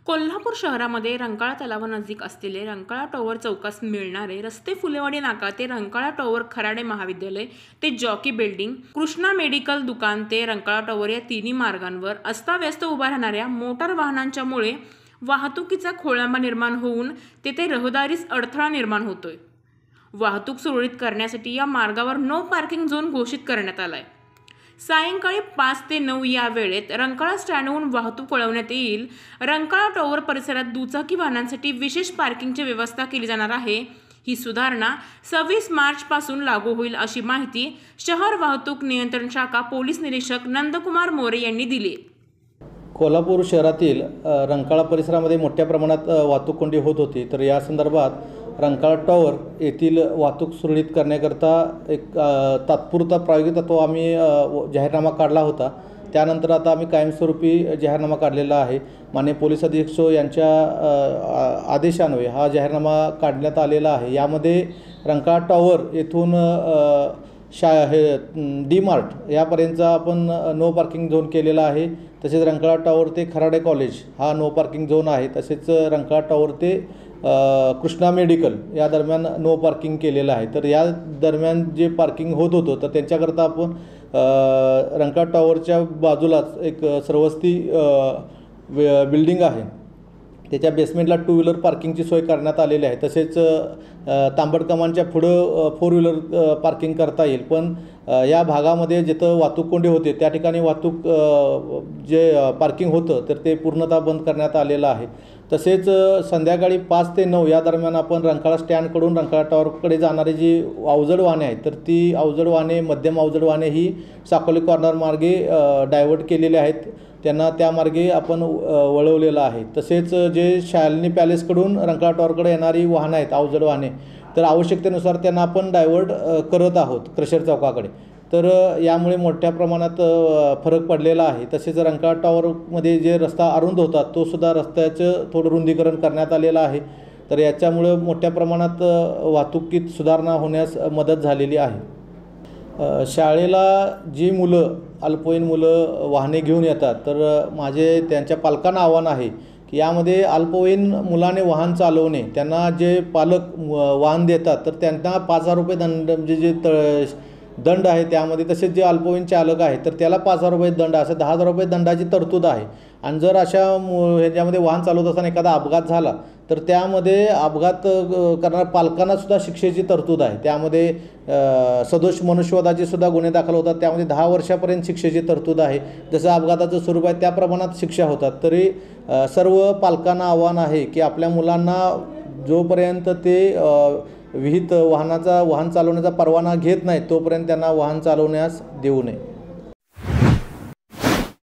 कोल्हापूर शहरामध्ये रंकाळा तलावानजीक असलेले रंकाळा टॉवर चौकास मिळणारे रस्ते फुलेवाडी नाका ते रंकाळा टॉवर खराडे महाविद्यालय ते जॉकी बिल्डिंग, कृष्णा मेडिकल दुकान ते रंकाळा टॉवर या तिन्ही मार्गांवर अस्ताव्यस्त उभा राहणाऱ्या मोटार वाहनांच्यामुळे वाहतुकीचा खोळंबा निर्माण होऊन तेथे रहदारीस अडथळा निर्माण होतोय। वाहतूक सुरळीत करण्यासाठी या मार्गावर नो पार्किंग झोन घोषित करण्यात आलाय। सायंकाळी 5 ते 9 या वेळेत रंकाळा स्टँडहून वाहतूक वळवण्यात येईल। रंकाळा टॉवर परिसरात दुचाकी वाहनांसाठी विशेष पार्किंगची व्यवस्था केली जाणार आहे। ही सुधारणा 26 मार्च पासून लागू होईल अशी माहिती शहर वाहतूक नियंत्रण शाखा पोलीस निरीक्षक नंदकुमार मोरे यांनी दिली। कोल्हापूर शहरातील रंकाळा परिसरामध्ये मोठ्या प्रमाणात वाहतूक कोंडी होत होती, तर या संदर्भात रंकाळा टॉवर येथील वाहतूक सुरळीत करण्याकरता एक तात्पुरता प्रायोगिक तत्व आम्ही जाहीरनामा काढला होता। त्यानंतर आता आम्ही कायमस्वरूपी जाहीरनामा काढलेला आहे। माननीय पोलीस अधीक्षक यांच्या आदेशान्वये हा जाहीरनामा काढण्यात आलेला आहे। यामध्ये रंकाळा टॉवर येथून डी मार्ट यापर्यंतचा आपण नो पार्किंग झोन केलेला आहे। तसेच रंकाळा टॉवर ते खराडे कॉलेज हा नो पार्किंग झोन आहे। तसेच रंकाळा टॉवर ते कृष्णा मेडिकल या दरम्यान नो पार्किंग केलेलं आहे। तर या दरम्यान जे पार्किंग होत होतं तर त्यांच्याकरता आपण रंकाळा टॉवरच्या बाजूलाच एक सर्वस्ती बिल्डिंग आहे, त्याच्या बेसमेंटला 2 व्हीलर पार्किंगची सोय करण्यात आलेली आहे। तसेच तांबड कमानच्या पुढं 4 व्हीलर पार्किंग करता येईल। पण या भागामध्ये जिथं वाहतूक कोंडी होते त्या ठिकाणी वाहतूक जे पार्किंग होतं तर ते पूर्णतः बंद करण्यात आलेलं आहे। तसेच संध्याकाळी 5 ते 9 या दरम्यान आपण रंकाळा स्टँडकडून रंकाळा टॉवरकडे जाणारी जी अवजड वाहने आहेत तर ती अवजड वाहने, मध्यम अवजड वाहने ही साकोली कॉर्नर मार्गे डायव्हर्ट केलेले आहेत, त्यांना त्या मार्गे आपण वळवलेलं आहे। तसेच जे शालिनी पॅलेसकडून रंकाळा टॉवरकडे येणारी वाहनं आहेत अवजड वाहने, तर आवश्यकतेनुसार त्यांना आपण डायव्हर्ट करत आहोत क्रशर चौकाकडे। तर यामुळे मोठ्या प्रमाणात फरक पडलेला आहे। तसेच रंकाळा टॉवरमध्ये जे रस्ता अरुंद होता तो सुद्धा रस्त्याचं थोडं रुंदीकरण करण्यात आलेलं आहे। तर याच्यामुळे मोठ्या प्रमाणात वाहतुकीत सुधारणा होण्यास मदत झालेली आहे। शाळेला जी मुलं अल्पवयीन मुलं वाहने घेऊन येतात तर माझे त्यांच्या पालकांना आव्हान आहे की यामध्ये अल्पवयीन मुलाने वाहन चालवणे, त्यांना जे पालक वाहन देतात तर त्यांना 5,000 रुपये दंड म्हणजे जे दंड आहे त्यामध्ये, तसेच जे अल्पवयीन चालक आहे तर त्याला 5,000 रुपये दंड, असं 10,000 रुपये दंडाची तरतूद आहे। आणि जर अशा ह्याच्यामध्ये वाहन चालवत असताना एखादा अपघात झाला तर त्यामध्ये अपघात करणाऱ्या पालकांनासुद्धा शिक्षेची तरतूद आहे। त्यामध्ये सदोष मनुष्यवधाचे सुद्धा गुन्हे दाखल होतात, त्यामध्ये 10 वर्षापर्यंत शिक्षेची तरतूद आहे। जसं अपघाताचं स्वरूप आहे त्या प्रमाणात शिक्षा होतात। तरी सर्व पालकांना आव्हान आहे की आपल्या मुलांना जोपर्यंत ते वाहन चालवण्याचा परवाना घेत नाही तोपर्यंत त्यांना वाहन चालवण्यास देऊ नये।